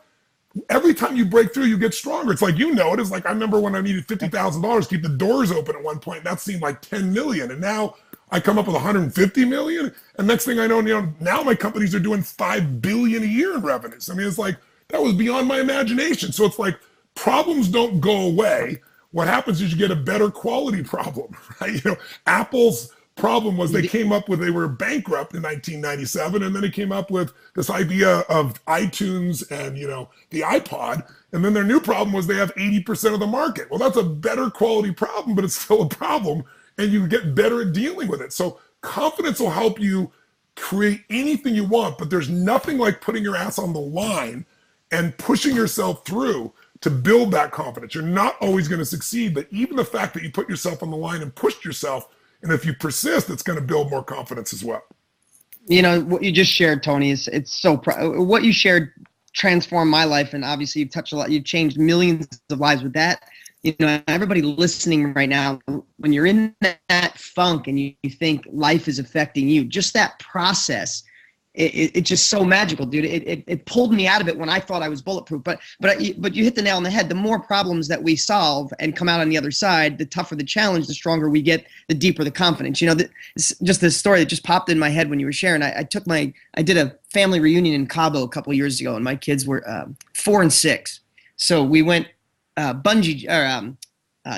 every time you break through, you get stronger. It's like, it is like, I remember when I needed $50,000 to keep the doors open at one point, that seemed like 10 million. And now I come up with 150 million. And next thing I know, now my companies are doing 5 billion a year in revenues. I mean, it's like, that was beyond my imagination. So it's like, problems don't go away. What happens is you get a better quality problem, right? Apple's problem was they were bankrupt in 1997, and then they came up with this idea of iTunes and the iPod, and then their new problem was they have 80% of the market. Well, that's a better quality problem, but it's still a problem, and you get better at dealing with it. So confidence will help you create anything you want, but there's nothing like putting your ass on the line and pushing yourself through to build that confidence. You're not always going to succeed, but even the fact that you put yourself on the line and pushed yourself, and if you persist, it's going to build more confidence as well. What you just shared, Tony, it's so what you shared transformed my life, and obviously you've touched a lot. You've changed millions of lives with that. Everybody listening right now, when you're in that funk and you think life is affecting you, just that process, it's just so magical, dude. It pulled me out of it when I thought I was bulletproof. But you hit the nail on the head. The more problems that we solve and come out on the other side, the tougher the challenge, the stronger we get, the deeper the confidence. Just this story that just popped in my head when you were sharing. I did a family reunion in Cabo a couple of years ago, and my kids were 4 and 6. So we went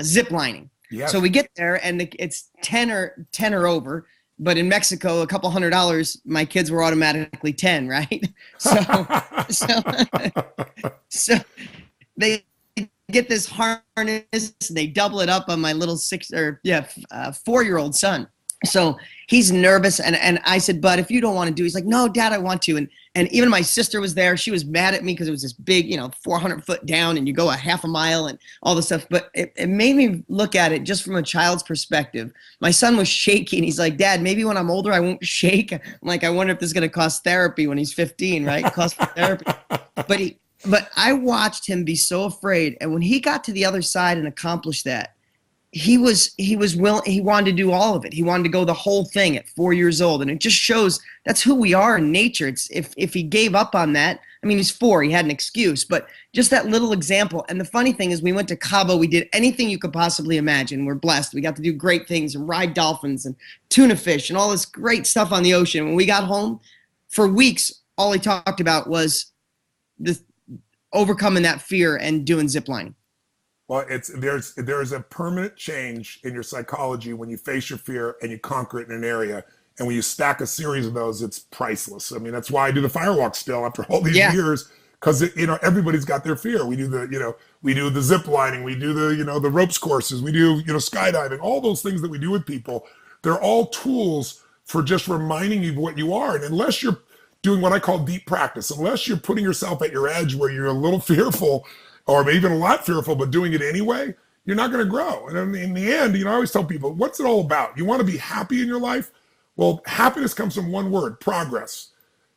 zip lining. Yes. So we get there and it's 10 or over. But in Mexico, a couple $100, my kids were automatically 10, right? So they get this harness and they double it up on my little 4-year-old son. So he's nervous, and I said, "But if you don't want to do," he's like, "No, Dad, I want to." And even my sister was there. She was mad at me because it was this big, 400-foot down, and you go a half a mile and all this stuff. But it made me look at it just from a child's perspective. My son was shaking. He's like, "Dad, maybe when I'm older, I won't shake." I'm like, I wonder if this is going to cost therapy when he's 15, right? Cost for therapy. But I watched him be so afraid, and when he got to the other side and accomplished that, he was willing. He wanted to do all of it. He wanted to go the whole thing at 4 years old. And it just shows that's who we are in nature. It's if he gave up on that, I mean, he's 4, he had an excuse, but just that little example. And the funny thing is we went to Cabo, we did anything you could possibly imagine. We're blessed. We got to do great things and ride dolphins and tuna fish and all this great stuff on the ocean. When we got home, for weeks, all he talked about was overcoming that fear and doing zip lining. Well, there's a permanent change in your psychology when you face your fear and you conquer it in an area, And when you stack a series of those, it's priceless. I mean, that's why I do the firewalk still after all these Yeah. years, because everybody's got their fear. We do the zip lining, we do the ropes courses, we do skydiving, all those things that we do with people. They're all tools for just reminding you of what you are. And unless you're doing what I call deep practice, unless you're putting yourself at your edge where you're a little fearful, or maybe even a lot fearful, but doing it anyway, you're not going to grow. And in the end, I always tell people, what's it all about? You want to be happy in your life? Well, happiness comes from one word: progress.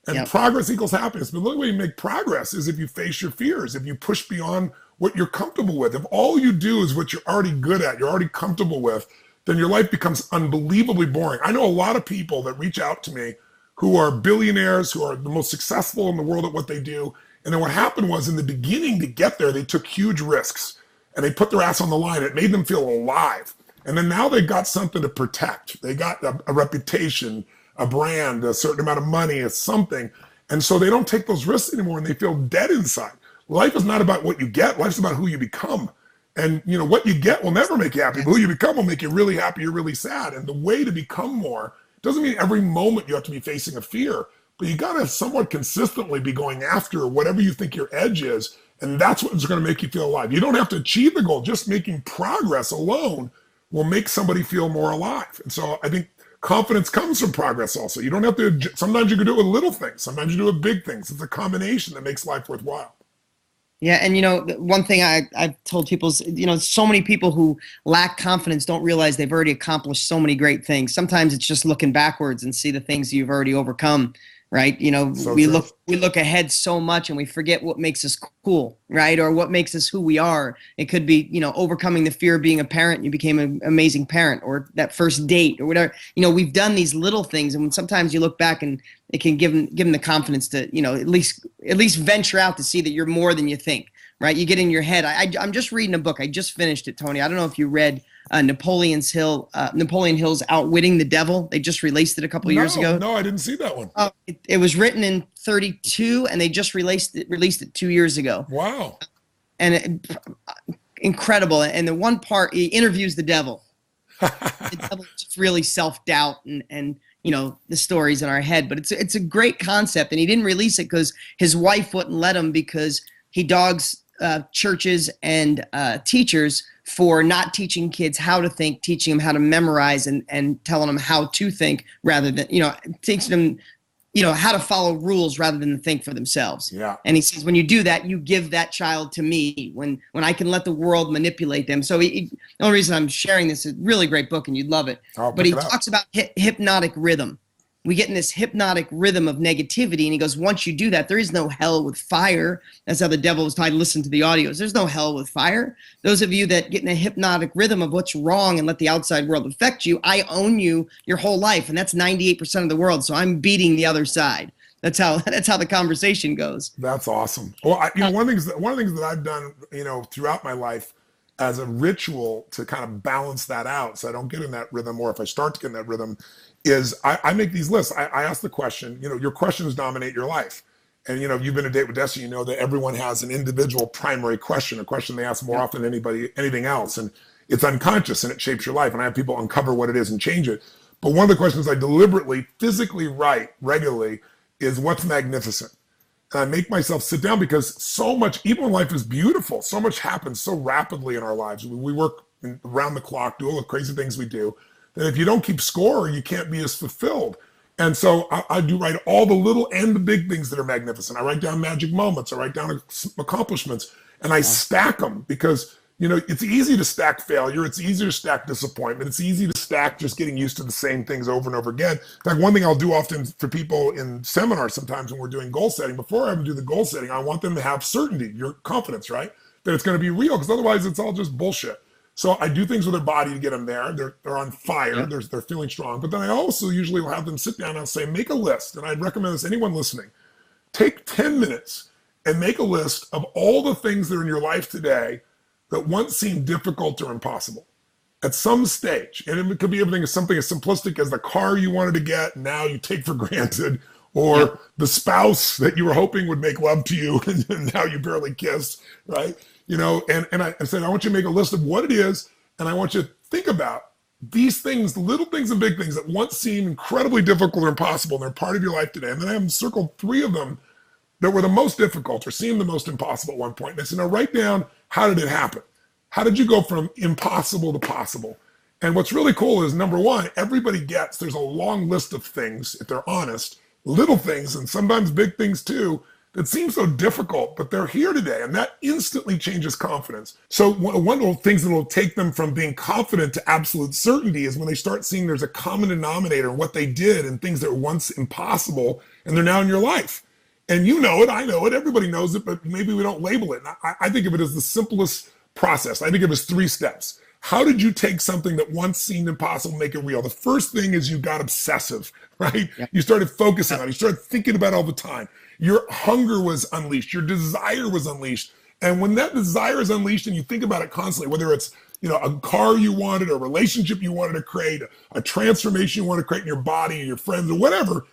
And progress equals happiness. But the only way you make progress is if you face your fears, if you push beyond what you're comfortable with. If all you do is what you're already good at, you're already comfortable with, then your life becomes unbelievably boring. I know a lot of people that reach out to me who are billionaires, who are the most successful in the world at what they do. And then what happened was, in the beginning to get there, they took huge risks and they put their ass on the line. It made them feel alive. And then now they've got something to protect. They got a reputation, a brand, a certain amount of money, or something. And so they don't take those risks anymore and they feel dead inside. Life is not about what you get. Life's about who you become. And what you get will never make you happy, but who you become will make you really happy or really sad. And the way to become more doesn't mean every moment you have to be facing a fear, but you got to somewhat consistently be going after whatever you think your edge is. And that's what's going to make you feel alive. You don't have to achieve the goal. Just making progress alone will make somebody feel more alive. And so I think confidence comes from progress also. You don't have to, sometimes you can do it with little things. Sometimes you do it with big things. It's a combination that makes life worthwhile. Yeah. And, one thing I've told people is, so many people who lack confidence don't realize they've already accomplished so many great things. Sometimes it's just looking backwards and see the things you've already overcome. Right. So we look ahead so much and we forget what makes us cool. Right. Or what makes us who we are. It could be, overcoming the fear of being a parent. You became an amazing parent, or that first date or whatever. We've done these little things. And when sometimes you look back and it can give them the confidence to, at least venture out to see that you're more than you think. Right. You get in your head. I'm just reading a book. I just finished it, Tony. I don't know if you read Napoleon Hill's Outwitting the Devil. They just released it a couple years ago. No, I didn't see that one. It was written in 1932, and they just released it 2 years ago. Wow. And incredible. And the one part, he interviews the devil. The devil is just really self-doubt and the stories in our head. But it's a great concept. And he didn't release it because his wife wouldn't let him, because he dogs churches and teachers for not teaching kids how to think, teaching them how to memorize, and telling them how to think rather than, teaching them, how to follow rules rather than think for themselves. Yeah. And he says, when you do that, you give that child to me when I can let the world manipulate them. So the only reason I'm sharing this is a really great book and you'd love it. But he talks about hypnotic rhythm. We get in this hypnotic rhythm of negativity. And he goes, once you do that, there is no hell with fire. That's how the devil was trying to listen to the audios. There's no hell with fire. Those of you that get in a hypnotic rhythm of what's wrong and let the outside world affect you, I own you your whole life. And that's 98% of the world. So I'm beating the other side. That's how the conversation goes. That's awesome. Well, one of the things that I've done, throughout my life as a ritual to kind of balance that out, so I don't get in that rhythm, or if I start to get in that rhythm, is I make these lists. I ask the question, your questions dominate your life. And, you've been a date with Destiny, you know that everyone has an individual primary question, a question they ask more often than anything else. And it's unconscious and it shapes your life. And I have people uncover what it is and change it. But one of the questions I deliberately, physically write regularly is, what's magnificent? And I make myself sit down, because so much, even when life is beautiful, so much happens so rapidly in our lives. We work around the clock, do all the crazy things we do, that if you don't keep score, you can't be as fulfilled. And so I do write all the little and the big things that are magnificent. I write down magic moments. I write down accomplishments, and I stack them, because, it's easy to stack failure. It's easier to stack disappointment. It's easy to stack just getting used to the same things over and over again. In fact, one thing I'll do often for people in seminars sometimes when we're doing goal setting, before I even do the goal setting, I want them to have certainty, your confidence, right? That it's going to be real, because otherwise it's all just bullshit. So I do things with their body to get them there. They're on fire. Yeah. They're feeling strong. But then I also usually will have them sit down and I'll say, make a list. And I'd recommend this, anyone listening, take 10 minutes and make a list of all the things that are in your life today that once seemed difficult or impossible at some stage. And it could be everything, as something as simplistic as the car you wanted to get, now you take for granted, or the spouse that you were hoping would make love to you and now you barely kiss, right? And I said, I want you to make a list of what it is, and I want you to think about these things, little things and big things that once seemed incredibly difficult or impossible, and they're part of your life today. And then I have circled 3 of them that were the most difficult or seemed the most impossible at one point. And I said, now write down, how did it happen? How did you go from impossible to possible? And what's really cool is, number one, everybody gets, there's a long list of things, if they're honest, little things, and sometimes big things too, that seem so difficult, but they're here today, and that instantly changes confidence. So one of the things that will take them from being confident to absolute certainty is when they start seeing there's a common denominator in what they did and things that were once impossible, and they're now in your life. And you know it, I know it, everybody knows it, but maybe we don't label it. And I think of it as the simplest process. I think of it as 3 steps. How did you take something that once seemed impossible and make it real? The first thing is you got obsessive, right? Yep. You started focusing on it. You started thinking about it all the time. Your hunger was unleashed. Your desire was unleashed. And when that desire is unleashed and you think about it constantly, whether it's, you know, a car you wanted, a relationship you wanted to create, a transformation you want to create in your body or your friends or whatever,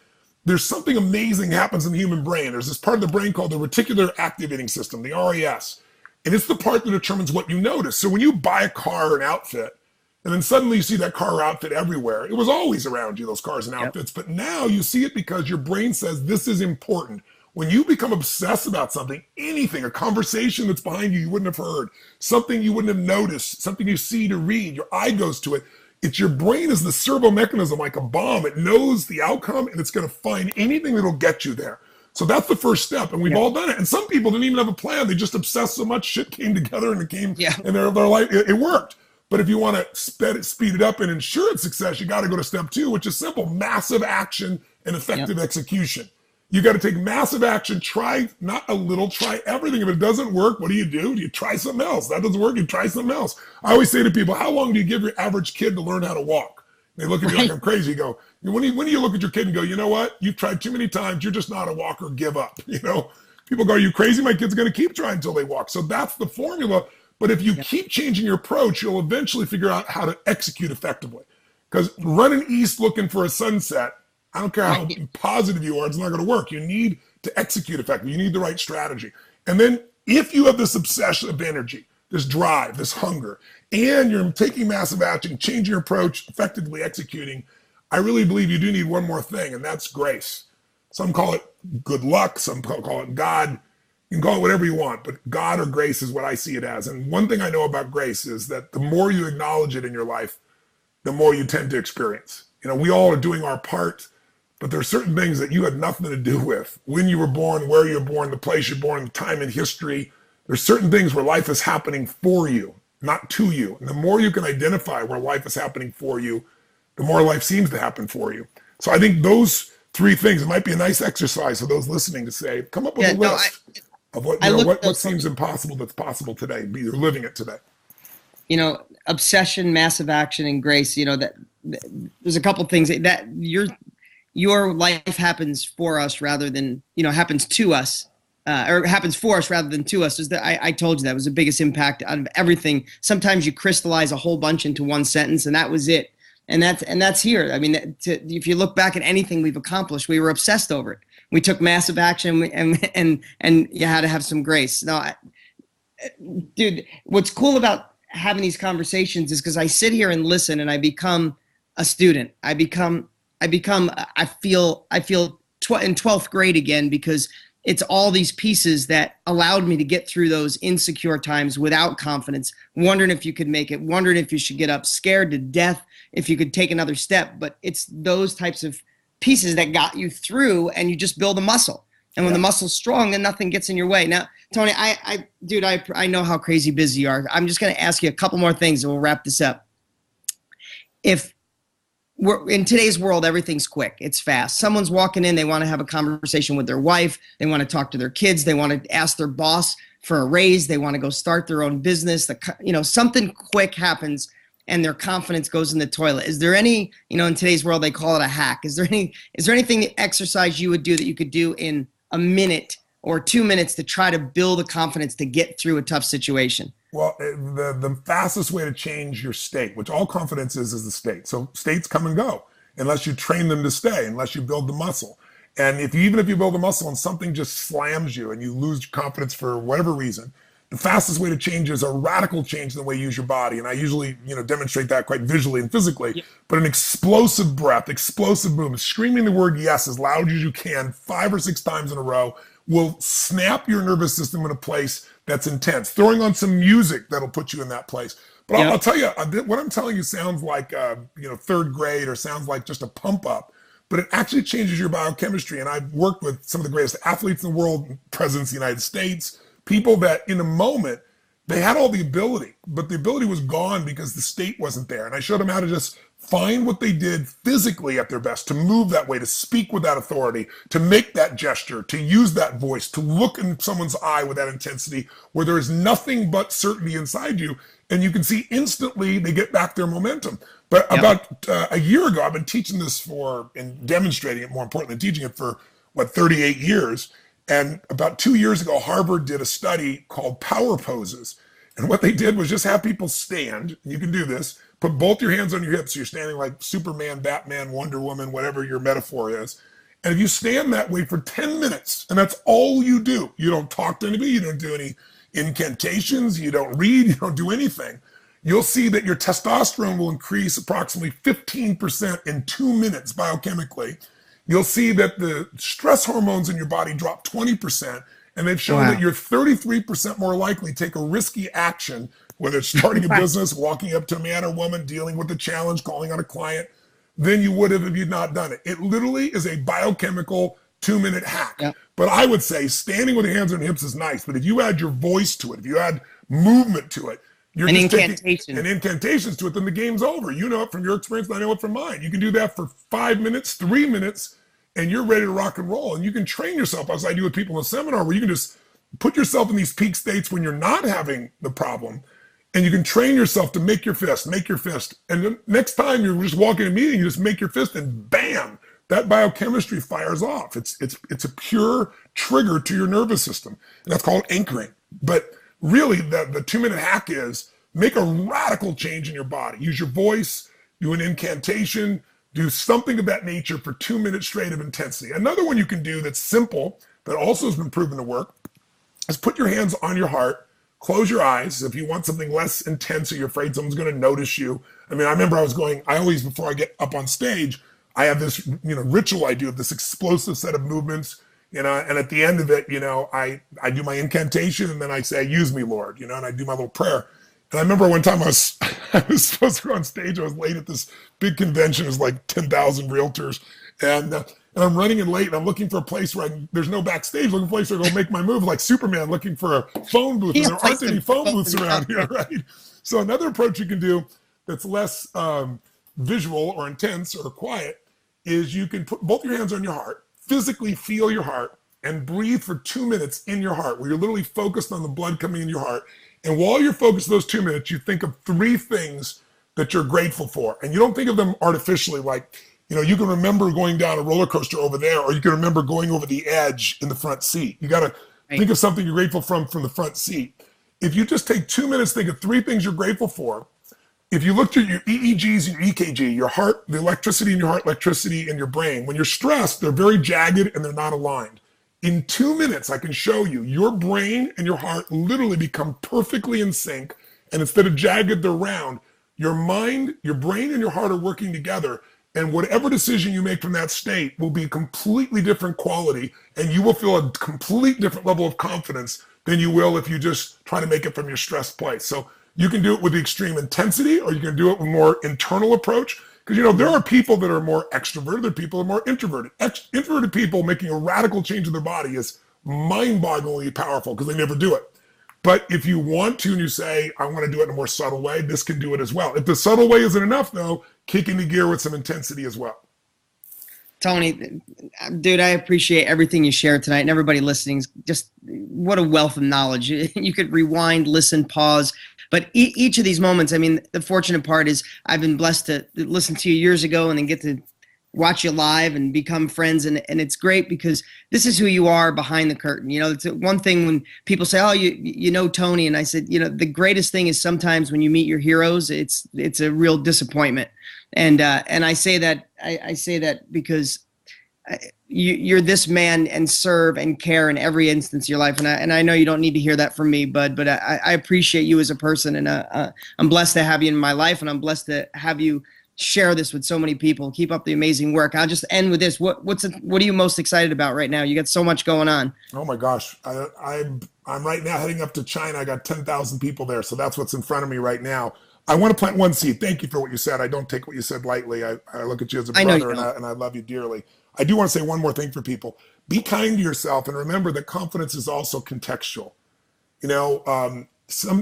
there's something amazing happens in the human brain. There's this part of the brain called the reticular activating system, the RAS. And it's the part that determines what you notice. So when you buy a car or an outfit, and then suddenly you see that car or outfit everywhere, it was always around you, those cars and outfits, but now you see it because your brain says this is important. When you become obsessed about something, anything, a conversation that's behind you wouldn't have heard, something you wouldn't have noticed, something you see to read, your eye goes to it. It's your brain is the servo mechanism like a bomb. It knows the outcome and it's going to find anything that'll get you there. So that's the first step, and we've all done it. And some people didn't even have a plan. They just obsessed so much, shit came together, and it came, and their life, it worked. But if you want to speed it up and ensure its success, you got to go to step 2, which is simple: massive action and effective execution. You got to take massive action, try not a little, try everything. If it doesn't work, what do? You try something else. That doesn't work, you try something else. I always say to people, how long do you give your average kid to learn how to walk? They look at me like I'm crazy. You go, when do you look at your kid and go, you know what? You've tried too many times. You're just not a walker. Give up. You know, people go, are you crazy? My kid's going to keep trying until they walk. So that's the formula. But if you keep changing your approach, you'll eventually figure out how to execute effectively. Because running east looking for a sunset, I don't care how positive you are, it's not going to work. You need to execute effectively. You need the right strategy. And then if you have this obsession of energy, this drive, this hunger, and you're taking massive action, changing your approach, effectively executing, I really believe you do need one more thing, and that's grace. Some call it good luck, some call it God. You can call it whatever you want, but God or grace is what I see it as. And one thing I know about grace is that the more you acknowledge it in your life, the more you tend to experience. You know, we all are doing our part, but there are certain things that you had nothing to do with. When you were born, where you were born, the place you're born, the time in history. There's certain things where life is happening for you, not to you. And the more you can identify where life is happening for you, the more life seems to happen for you. So I think those 3 things, it might be a nice exercise for those listening to say, come up with a list of what seems impossible that's possible today. You're living it today. You know, obsession, massive action, and grace. You know, that there's a couple things that your life happens for us rather than, you know, happens to us. Or happens for us rather than to us. Is that I told you that was the biggest impact out of everything. Sometimes you crystallize a whole bunch into one sentence, and that was it. And that's here. I mean, if you look back at anything we've accomplished, we were obsessed over it. We took massive action, and you had to have some grace. Now, dude, what's cool about having these conversations is because I sit here and listen, and I become a student. I feel in 12th grade again, because it's all these pieces that allowed me to get through those insecure times without confidence, wondering if you could make it, wondering if you should get up, scared to death if you could take another step. But it's those types of pieces that got you through, and you just build a muscle. And when the muscle's strong, then nothing gets in your way. Now, Tony, I know how crazy busy you are. I'm just going to ask you a couple more things, and we'll wrap this up. If in today's world, everything's quick. It's fast. Someone's walking in. They want to have a conversation with their wife. They want to talk to their kids. They want to ask their boss for a raise. They want to go start their own business. Something quick happens and their confidence goes in the toilet. Is there any, in today's world, they call it a hack. Is there anything exercise you would do that you could do in a minute or 2 minutes to try to build the confidence to get through a tough situation? Well, the fastest way to change your state, which all confidence is the state. So states come and go unless you train them to stay, unless you build the muscle. And even if you build the muscle and something just slams you and you lose confidence for whatever reason, the fastest way to change is a radical change in the way you use your body. And I usually, demonstrate that quite visually and physically. Yep. But an explosive breath, explosive movement, screaming the word yes as loud as you can 5 or 6 times in a row will snap your nervous system in a place that's intense. Throwing on some music that'll put you in that place. But I'll tell you, what I'm telling you sounds like, third grade or sounds like just a pump up, but it actually changes your biochemistry. And I've worked with some of the greatest athletes in the world, presidents of the United States, people that in a moment, they had all the ability, but the ability was gone because the state wasn't there. And I showed them how to just find what they did physically at their best, to move that way, to speak with that authority, to make that gesture, to use that voice, to look in someone's eye with that intensity where there is nothing but certainty inside you. And you can see instantly they get back their momentum. But about a year ago, I've been teaching this and demonstrating it, more importantly, teaching it for 38 years. And about 2 years ago, Harvard did a study called power poses. And what they did was just have people stand, and you can do this, put both your hands on your hips. So you're standing like Superman, Batman, Wonder Woman, whatever your metaphor is. And if you stand that way for 10 minutes, and that's all you do, you don't talk to anybody, you don't do any incantations, you don't read, you don't do anything, you'll see that your testosterone will increase approximately 15% in 2 minutes biochemically. You'll see that the stress hormones in your body drop 20%, and they've shown that you're 33% more likely to take a risky action, whether it's starting a business, walking up to a man or woman, dealing with a challenge, calling on a client, than you would have if you'd not done it. It literally is a biochemical 2-minute hack. Yep. But I would say standing with your hands on your hips is nice, but if you add your voice to it, if you add movement to it, you're an just incantation. And incantations to it, then the game's over. You know it from your experience, and I know it from mine. You can do that for 5 minutes, 3 minutes, and you're ready to rock and roll. And you can train yourself, as I do with people in a seminar, where you can just put yourself in these peak states when you're not having the problem. And you can train yourself to make your fist. And the next time you're just walking a meeting, you just make your fist and bam, that biochemistry fires off. It's a pure trigger to your nervous system. And that's called anchoring. But really, the 2-minute hack is make a radical change in your body. Use your voice, do an incantation, do something of that nature for 2 minutes straight of intensity. Another one you can do that's simple, that also has been proven to work, is put your hands on your heart, close your eyes. If you want something less intense or you're afraid someone's going to notice you. I mean, I remember I always, before I get up on stage, I have this, ritual I do of this explosive set of movements, and at the end of it, I do my incantation, and then I say, use me, Lord, and I do my little prayer. And I remember one time I was supposed to go on stage. I was late at this big convention. It was like 10,000 realtors. And I'm running in late, and I'm looking for a place where there's no backstage, looking for a place where I go make my move, like Superman looking for a phone booth. And there aren't any phone booths around here, right? So another approach you can do that's less visual or intense or quiet is you can put both your hands on your heart, physically feel your heart, and breathe for 2 minutes in your heart, where you're literally focused on the blood coming in your heart. And while you're focused those 2 minutes, you think of 3 things that you're grateful for. And you don't think of them artificially, like, you can remember going down a roller coaster over there, or you can remember going over the edge in the front seat. You got to think of something you're grateful from the front seat. If you just take 2 minutes, think of 3 things you're grateful for. If you looked at your EEGs and your EKG, your heart, the electricity in your heart, electricity in your brain, when you're stressed, they're very jagged and they're not aligned. In 2 minutes, I can show you your brain and your heart literally become perfectly in sync. And instead of jagged, they're round. Your mind, your brain, and your heart are working together. And whatever decision you make from that state will be completely different quality. And you will feel a complete different level of confidence than you will if you just try to make it from your stressed place. So you can do it with the extreme intensity, or you can do it with a more internal approach. Because, there are people that are more extroverted, there are people that are more introverted. Introverted people making a radical change in their body is mind-bogglingly powerful because they never do it. But if you want to and you say, I want to do it in a more subtle way, this can do it as well. If the subtle way isn't enough, though, kick into gear with some intensity as well. Tony, dude, I appreciate everything you shared tonight, and everybody listening. Just what a wealth of knowledge. You could rewind, listen, pause. But each of these moments, I mean, the fortunate part is I've been blessed to listen to you years ago and then get to watch you live and become friends. And it's great because this is who you are behind the curtain. It's one thing when people say, oh, you know Tony. And I said, the greatest thing is sometimes when you meet your heroes, it's a real disappointment. And I say that because you're this man and serve and care in every instance of your life. And I know you don't need to hear that from me, bud, but I appreciate you as a person. And I'm blessed to have you in my life, and I'm blessed to have you share this with so many people. Keep up the amazing work. I'll just end with this. What are you most excited about right now? You got so much going on. Oh my gosh, I'm right now heading up to China. I got 10,000 people there, so that's what's in front of me right now. I want to plant one seed. Thank you for what you said. I don't take what you said lightly. I look at you as a I know you brother, don't. and I love you dearly. I do want to say one more thing for people. Be kind to yourself, and remember that confidence is also contextual. You know,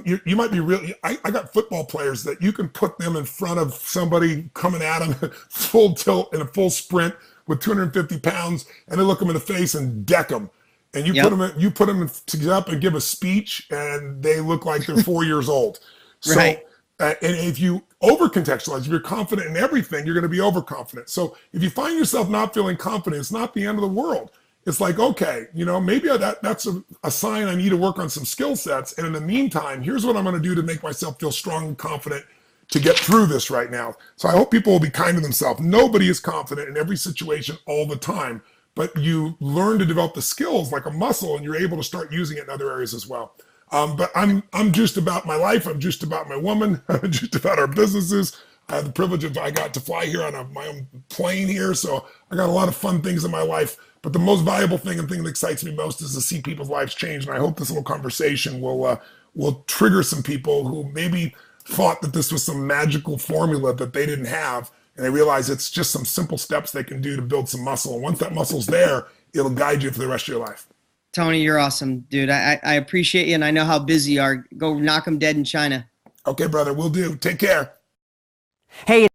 you might be really. I got football players that you can put them in front of somebody coming at them full tilt in a full sprint with 250 pounds, and they look them in the face and deck them. And Yep. you put them to get up and give a speech, and they look like they're 4 years old. So, Right. and if you over contextualize, if you're confident in everything, you're going to be overconfident. So if you find yourself not feeling confident, it's not the end of the world. It's like, okay, you know, maybe that's a sign I need to work on some skill sets. And in the meantime, here's what I'm going to do to make myself feel strong and confident to get through this right now. So I hope people will be kind to themselves. Nobody is confident in every situation all the time, but you learn to develop the skills like a muscle, and you're able to start using it in other areas as well. But I'm just about my life. I'm just about my woman. I'm just about our businesses. I had the privilege of I got to fly here on my own plane here, so I got a lot of fun things in my life. But the most valuable thing and thing that excites me most is to see people's lives change. And I hope this little conversation will trigger some people who maybe thought that this was some magical formula that they didn't have, and they realize it's just some simple steps they can do to build some muscle. And once that muscle's there, it'll guide you for the rest of your life. Tony, you're awesome, dude. I appreciate you, and I know how busy you are. Go knock them dead in China. Okay, brother, we'll do. Take care. Hey,